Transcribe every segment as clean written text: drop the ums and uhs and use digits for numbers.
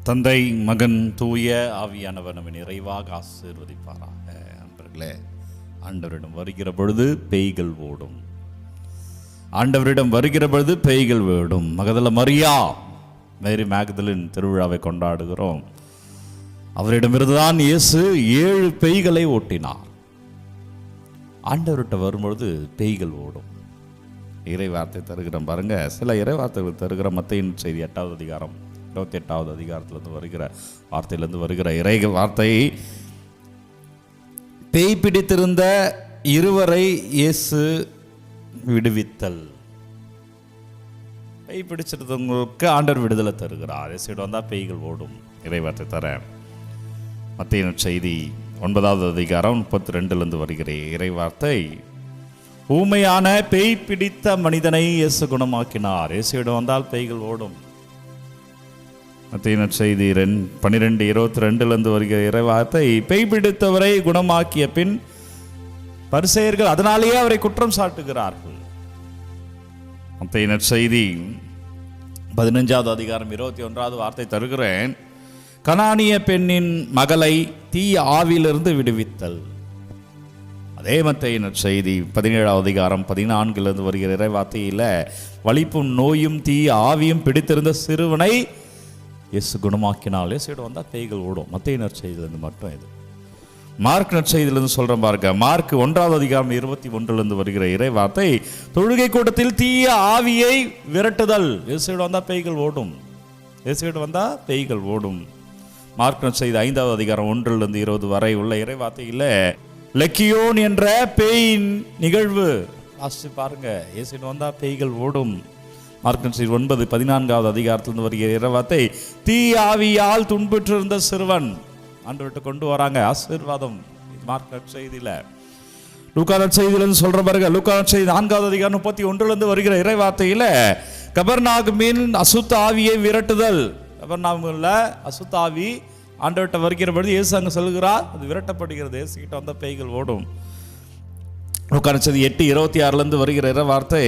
தந்தை, மகன், தூய ஆவியானவர் நம்மை நிறைவாக ஆசீர்வதிப்பாராக. நண்பர்களே, ஆண்டவரிடம் வருகிற பொழுது பேய்கள் ஓடும். ஆண்டவரிடம் வருகிற பொழுது பேய்கள் ஓடும். மகதல மரியா, மேரி மேக்தலின் திருவிழாவை கொண்டாடுகிறோம். அவரிடமிருந்துதான் இயேசு 7 பேய்களை ஓட்டினார். ஆண்டவர்கிட்ட வரும்பொழுது பேய்கள் ஓடும். இறை வார்த்தை தருகிறோம் பாருங்க. சில இறை வார்த்தைகள் தருகிற மத்தேயின் செய்தி 8வது அதிகாரம் 28வது அதிகாரத்திலிருந்து வருகிற வார்த்தையிலிருந்து வருகிற இறை வார்த்தை, பேய் பிடித்திருந்த 2 இயேசு விடுவித்தல். பேய் பிடிச்சிருந்தவங்களுக்கு ஆண்டவர் விடுதலை தருகிறார். இயேசுவிடம் வந்தால் பேய்கள் ஓடும். இறை வார்த்தை தர மத்தேயின் செய்தி 9வது அதிகாரம் 32லிருந்து வருகிற இறை வார்த்தை, ஊமையான பேய் பிடித்த மனிதனை இயேசு குணமாக்கினார். இயேசுவிடம் வந்தால் பேய்கள் ஓடும். மத்தேயின் செய்தி 12:22லிருந்து வருகிற இறை வார்த்தை, பேய் பிடித்தவரை குணமாக்கிய பின் பரிசேயர்கள் அதனாலேயே அவரை குற்றம் சாட்டுகிறார்கள். மத்தேயின் செய்தி 15வது அதிகாரம் 21வது வார்த்தை தருகிறேன், கனானிய பெண்ணின் மகளை தீய ஆவியிலிருந்து விடுவித்தல். அதே மத்தேயின் செய்தி 17வது அதிகாரம் 14லிருந்து வருகிற இறை வார்த்தையில், வலிப்பும் நோயும் தீய ஆவியும் பிடித்திருந்த சிறுவனை இயேசு குணமாக்கினால். இயேசுவிடம் வந்தால் பேய்கள் ஓடும். மத்தேயின் நற்செய்தியிலிருந்து மட்டும் இது. மார்க் நற்செய்தியிலிருந்து சொல்கிறேன் பாருங்க. மார்க் 1வது அதிகாரம் 21லிருந்து வருகிற இறை வார்த்தை, தொழுகை கூட்டத்தில் தீய ஆவியை விரட்டுதல். இயேசுவிடம் வந்தால் பேய்கள் ஓடும். இயேசுவிடம் வந்தால் பேய்கள் ஓடும். மார்க் நற்செய்தி 5வது அதிகாரம் 1லிருந்து 20 வரை உள்ள இறை வார்த்தையில், லெக்கியோன் என்ற பேயின் நிகழ்வு வாசிச்சு பாருங்க. இயேசுவிடம் வந்தால் பேய்கள் ஓடும். மார்க் நற்செய்தி 9:14வது அதிகாரத்திலிருந்து வருகிற இறை வார்த்தை, தீ ஆவியால் துன்புற்றிருந்த சிறுவன் ஆண்டவர்கிட்ட கொண்டு வராங்க. ஆசீர்வாதம். மார்க் நற்செய்தியில். லூக்கா நற்செய்தியிலிருந்து சொல்ற பாருங்க. லூக்கா நற்செய்தி 4வது அதிகாரம் 31லிருந்து வருகிற இறை வார்த்தையில், கபர்நாகுமின் அசுத்த ஆவியை விரட்டுதல். கபர்நாகுமில் அசுத்த ஆவி ஆண்டவர்கிட்ட வருகிற பொழுது இயேசு அங்கே சொல்கிறார், அது விரட்டப்படுகிறது. இயேசு கிட்ட வந்த பேய்கள் ஓடும். லூக்கா நற்செய்தி 8:26லிருந்து வருகிற இறை வார்த்தை,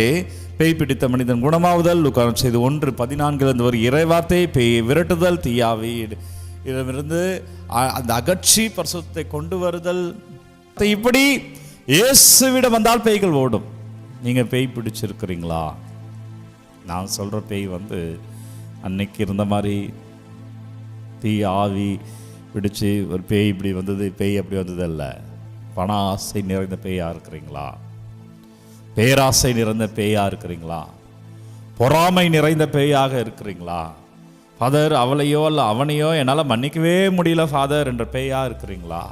பேய் பிடித்த மனிதன் குணமாவுதல். லூக்கா நற்செய்தி 1:14லிருந்து வருகிற இறை வார்த்தை, பேய் விரட்டுதல், தீயாவி இடமிருந்து அந்த அகற்றி பரிசுத்தத்தை கொண்டு வருதல். இப்படி இயேசுவிடம் வந்தால் பேய்கள் ஓடும். நீங்க பேய் பிடிச்சிருக்கிறீங்களா? நான் சொல்ற பேய் அன்னைக்கு இருந்த மாதிரி தீ ஆவி பிடிச்சு ஒரு பேய் இப்படி வந்தது, பேய் அப்படி வந்தது அல்ல. பண ஆசை நிறைந்த பேயா இருக்கிறீங்களா? பேராசை நிறைந்த பேயா இருக்கிறீங்களா? பொறாமை நிறைந்த பேயாக இருக்கிறீங்களா? ஃபாதர், அவளையோ அல்ல அவனையோ என்னால் மன்னிக்கவே முடியல ஃபாதர் என்ற பேயா இருக்கிறீங்களா?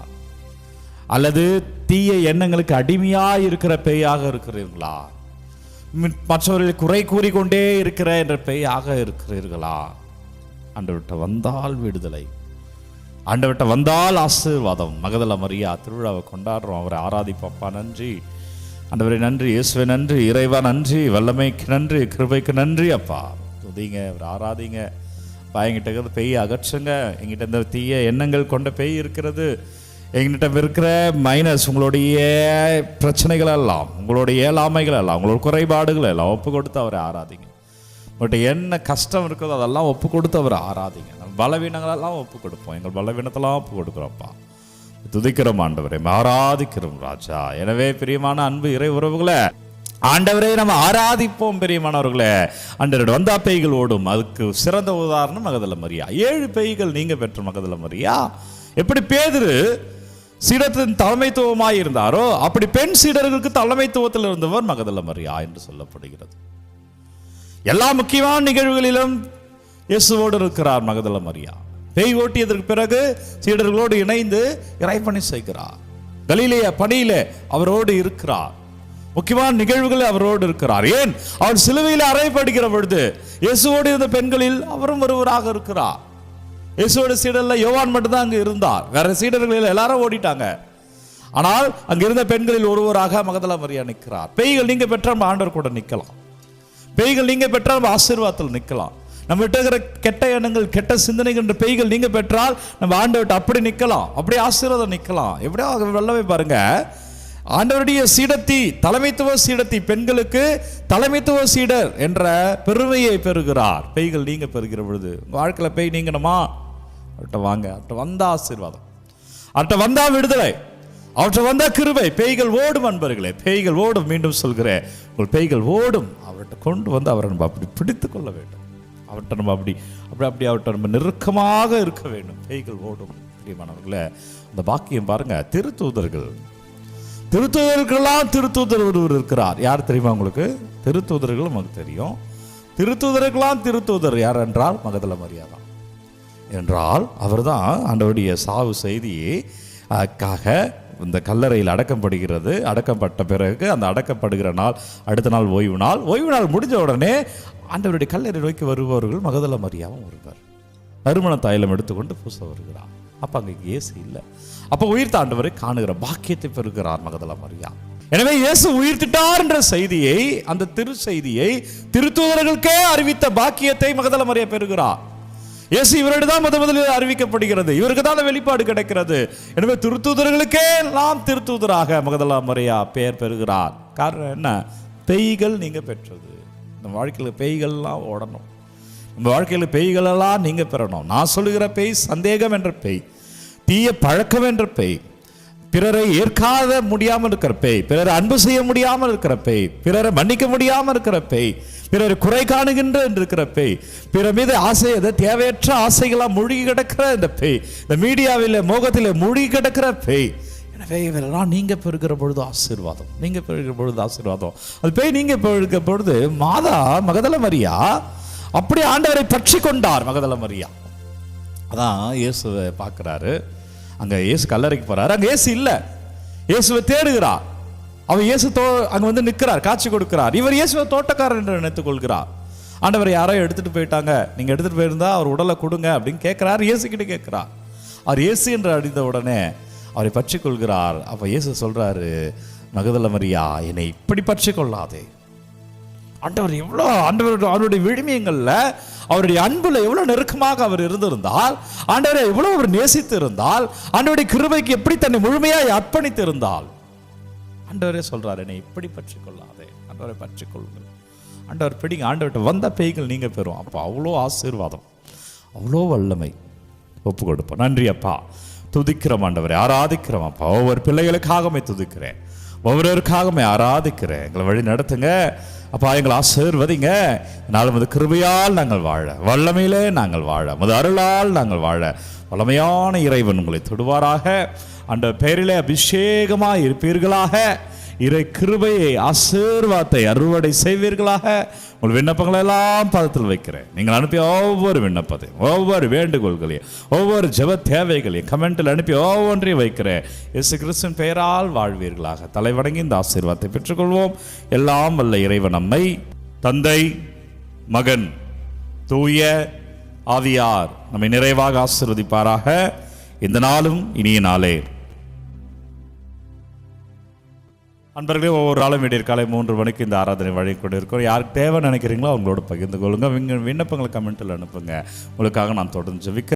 அல்லது தீய எண்ணங்களுக்கு அடிமையாக இருக்கிற பேயாக இருக்கிறீர்களா? மற்றவர்களை குறை கூறிக்கொண்டே இருக்கிற என்ற பேயாக இருக்கிறீர்களா? ஆண்டவர்கிட்ட வந்தால் விடுதலை, ஆண்டவர்கிட்ட வந்தால் ஆசீர்வாதம். மகதல மரியா திருவிழாவை கொண்டாடுறோம். அவரை ஆராதிப்பப்பா. நன்றி ஆண்டவரை, நன்றி இயேசுவே, நன்றி இறைவா, நன்றி வல்லமைக்கு நன்றி, கிருபைக்கு நன்றி அப்பா. துதிங்க, அவரை ஆராதிங்க. என்கிட்ட இருக்கிற பேய் அகற்றுங்க. எங்கிட்ட இந்த தீய எண்ணங்கள் கொண்ட பேய் இருக்கிறது. எங்கிட்ட இருக்கிற மைனஸ், உங்களுடைய பிரச்சனைகள் எல்லாம், உங்களுடைய இயலாமைகள் எல்லாம், உங்களோட குறைபாடுகள் எல்லாம் ஒப்பு கொடுத்து அவரை ஆராதிங்க. உங்கள்கிட்ட என்ன கஷ்டம் இருக்குதோ அதெல்லாம் ஒப்பு கொடுத்து அவரை ஆராதிங்க. நம்ம பலவீனங்களெல்லாம் ஒப்பு கொடுப்போம். எங்கள் பலவீனத்தெல்லாம் ஒப்பு கொடுக்குறோம்ப்பா. துதிக்கிறோம் ஆண்டவரை, ஆராதிக்கிறோம் ராஜா. எனவே பிரியமான அன்பு இறை உறவுகளை, ஆண்டவரே நம்ம ஆராதிப்போம். பெரியமானவர்களே, ஆண்டவரோட வந்தா பேய்கள் ஓடும். அதுக்கு சிறந்த உதாரணம் மகதல மரியா. 7 பேய்கள் நீங்க பெற்ற மகதல மரியா. எப்படி பேதுரு சீடத்தின் தலைமைத்துவமாய் இருந்தாரோ, அப்படி பெண் சீடர்களுக்கு தலைமைத்துவத்தில் இருந்தவர் மகதல மரியா என்று சொல்லப்படுகிறது. எல்லா முக்கியமான நிகழ்வுகளிலும் இயேசுவோடு இருக்கிறார் மகதல மரியா. பேய் ஓட்டியதற்கு பிறகு சீடர்களோடு இணைந்து இறைப்பணி செய்கிறார். கலிலேய பணியிலே அவரோடு இருக்கிறார். முக்கியமான நிகழ்வுகள் அவரோடு இருக்கிறார். ஏன்? அவர் சிலுவையில் அறையப்படுகிற பொழுது இயேசுவோடு இருந்த பெண்களில் அவரும் ஒருவராக இருக்கிறார். இயேசுவோட சீடர்ல யோவான் மட்டும்தான் அங்கு இருந்தார். வேற சீடர்கள் எல்லாரும் ஓடிட்டாங்க. ஆனால் அங்க இருந்த பெண்களில் ஒருவராக மகதல மரியா நிற்கிறார். பேய்கள் நீங்க பெற்ற ஆண்டவர் கூட நிற்கலாம். பேய்கள் நீங்க பெற்றால் ஆசீர்வாதத்தில் நிற்கலாம். நம்ம விட்டு இருக்கிற கெட்ட எண்ணங்கள், கெட்ட சிந்தனைகள் என்ற பேய்கள் நீங்க பெற்றால் நம்ம ஆண்டவர்கிட்ட அப்படி நிற்கலாம், அப்படி ஆசீர்வாதம் நிற்கலாம். எப்படியோ வல்லமை பாருங்க. ஆண்டவருடைய சீடத்தி, தலைமைத்துவ சீடத்தி, பெண்களுக்கு தலைமைத்துவ சீடர் என்ற பெருமையை பெறுகிறார். பேய்கள் நீங்க பெறுகிற பொழுது உங்க வாழ்க்கையில பேய் நீங்கணுமா? அவர்கிட்ட வாங்க. அவர்கிட்ட வந்தா ஆசீர்வாதம், அவர்கிட்ட வந்தா விடுதலை, அவர்கிட்ட வந்தா கிருபை. பேய்கள் ஓடும் அன்பர்களே, பேய்கள் ஓடும். மீண்டும் சொல்கிறேன், உங்கள் பேய்கள் ஓடும். அவர்கிட்ட கொண்டு வந்து அவரை நம்ம அப்படி பிடித்து கொள்ள வேண்டும். அவர்கிட்ட நம்ம அப்படி அப்படி அப்படி அவர்கிட்ட நம்ம நெருக்கமாக இருக்க வேண்டும். பேய்கள் ஓடும். பிரியமானவர்களே, அந்த பாக்கியம் பாருங்க. திருத்தூதர்களெல்லாம் திருத்தூதர் ஒருவர் இருக்கிறார். யார் தெரியுமா உங்களுக்கு? திருத்தூதர்கள் நமக்கு தெரியும். திருத்தூதர்களெல்லாம் திருத்தூதர் யார் என்றால் மகதல மரியா தான். என்றால் அவர் தான் ஆண்டவருடைய சாவு செய்திக்காக இந்த கல்லறையில் அடக்கப்படுகிறது. அடக்கப்பட்ட பிறகு அந்த அடக்கப்படுகிற நாள் அடுத்த நாள் ஓய்வு நாள். ஓய்வு நாள் முடிஞ்ச உடனே ஆண்டவருடைய கல்லறை நோக்கி வருபவர்கள் மகதல மரியாவும் ஒருவர் நறுமண தைலம் எடுத்துக்கொண்டு பூச வருகிறார். அப்போ அங்கே இயேசு இல்லை. அப்போ உயிர்த்த ஆண்டவரை காணுகிற பாக்கியத்தை பெறுகிறார் மகதல மரியா. எனவே இயேசு உயிர்த்திட்டார் என்ற செய்தியை, அந்த திரு செய்தியை திருத்தூதர்களுக்கே அறிவித்த பாக்கியத்தை மகதல மரியா பெறுகிறார். இயேசு இவரிடம் தான் முதலில் அறிவிக்கப்படுகிறது, இவருக்கு தான் வெளிப்பாடு கிடைக்கிறது. எனவே திருத்தூதர்களுக்கே எல்லாம் திருத்தூதராக மகதல மரியா பெயர் பெறுகிறார். காரணம் என்ன? பேய்கள் நீங்க பெற்றது. நம்ம வாழ்க்கையில் பேய்கள்லாம் ஓடணும். நம்ம வாழ்க்கையில் பேய்களெல்லாம் நீங்க பெறணும். நான் சொல்லுகிற பேய் சந்தேகம் என்ற பேய், தீய பழக்கம் என்ற பேய், பிறரை ஏற்காத முடியாமல் இருக்கிற பேய், பிறரை அன்பு செய்ய முடியாமல் இருக்கிற பேய், பிறரை மன்னிக்க முடியாமல் இருக்கிற பேய், பிறரை குறை காணுகின்ற இருக்கிற பேய், பிற மீது ஆசை, தேவையற்ற ஆசைகளாக மூழ்கி கிடக்கிற இந்த பேய், இந்த மீடியாவில் மோகத்தில் மூழ்கி கிடக்கிற பேய். எனவே இவரெல்லாம் நீங்க பெறுகிற பொழுது ஆசீர்வாதம், நீங்க பெறுகிற பொழுது ஆசீர்வாதம். அது பேய் நீங்க பெறுகிற பொழுது மகதல மரியா அப்படி ஆண்டவரை பற்றி கொண்டார். மகதல மரியா அதான் இயேசுவை பார்க்கிறாரு. அங்க இயேசு கல்லறைக்கு போறாரு. அங்க இயேசு இல்லை. இயேசுவை தேடுகிறார். அவர் இயேசு அங்க வந்து நிற்கிறார், காட்சி கொடுக்கிறார். இவர் இயேசுவை தோட்டக்காரர் என்று நினைத்துக் கொள்கிறார். ஆண்டவர் யாரோ எடுத்துட்டு போயிட்டாங்க, நீங்க எடுத்துட்டு போயிருந்தா அவர் உடலை கொடுங்க அப்படின்னு கேட்கிறார். இயேசு கிட்ட கேட்கிறார். அவர் இயேசு என்று அறிந்த உடனே அவரை பற்றி கொள்கிறார். அப்ப இயேசு சொல்றாரு, மகதல மரியா, என்னை இப்படி பற்றி கொள்ளாதே. ஆண்டவர் எவ்வளோ, அவருடைய விழுமியங்கள்ல, அவருடைய அன்புல எவ்வளவு நெருக்கமாக அவர் இருந்திருந்தால், ஆண்டவரை எவ்வளவு அவர் நேசித்து இருந்தால், ஆண்டவருடைய கிருபைக்கு எப்படி தன்னை முழுமையாய் அர்ப்பணித்து இருந்தால், ஆண்டவரே சொல்றாரு, என்னை இப்படி பற்றி கொள்ளாதே, ஆண்டவரை பற்றி கொள்ளுங்கள். ஆண்டவர் பிடிங்க. ஆண்டவர்கிட்ட வந்த பேய்கள் நீங்க பெறும். அப்போ அவ்வளோ ஆசீர்வாதம், அவ்வளோ வல்லமை. ஒப்பு கொடுப்போம். நன்றி அப்பா, துதிக்கிறோம் ஆண்டவரை, ஆராதிக்கிறோம் அப்பா. ஒவ்வொரு பிள்ளைகளுக்காகவே துதிக்கிறேன், ஒவ்வொருவருக்காகவே ஆராதிக்கிறேன். எங்களை வழி நடத்துங்க அப்பா, எங்களை ஆசீர்வதிங்க. நாளும் அது கிருபையால் நாங்கள் வாழ, வல்லமையிலே நாங்கள் வாழ, அது அருளால் நாங்கள் வாழ வல்லமையான இறைவன் உங்களை தொடுவாராக. அந்த பெயரிலே அபிஷேகமாக இருப்பீர்களாக. இறை கிருபையை, ஆசீர்வாதத்தை அறுவடை செய்வீர்களாக. உங்கள் விண்ணப்பங்களை எல்லாம் பாதத்தில் வைக்கிறேன். நீங்கள் அனுப்பிய ஒவ்வொரு விண்ணப்பத்தையும், ஒவ்வொரு வேண்டுகோள்களையும், ஒவ்வொரு ஜெப தேவைகளையும் கமெண்டில் அனுப்பி ஒவ்வொன்றையும் வைக்கிறேன். இயேசு கிறிஸ்துவின் பெயரால் வாழ்வீர்களாக. தலைவணங்கி இந்த ஆசீர்வாதத்தை பெற்றுக்கொள்வோம். எல்லாம் வல்ல இறைவன் நம்மை, தந்தை, மகன், தூய ஆவியார் நம்மை நிறைவாக ஆசீர்வதிப்பாராக. இந்த நாளும் இனிய நாளே. அன்பர்களே, ஒவ்வொரு நாளும் விடியற்காலை 3 மணிக்கு இந்த ஆராதனை வழங்கி கொண்டு இருக்கோம். யாருக்கு தேவை நினைக்கிறீங்களோ அவங்களோட பகிர்ந்து கொள்ளுங்க. விண்ணப்பங்களை கமெண்ட்டில் அனுப்புங்க. உங்களுக்காக நான் தொடர்ந்து ஜெபிக்கிறேன்.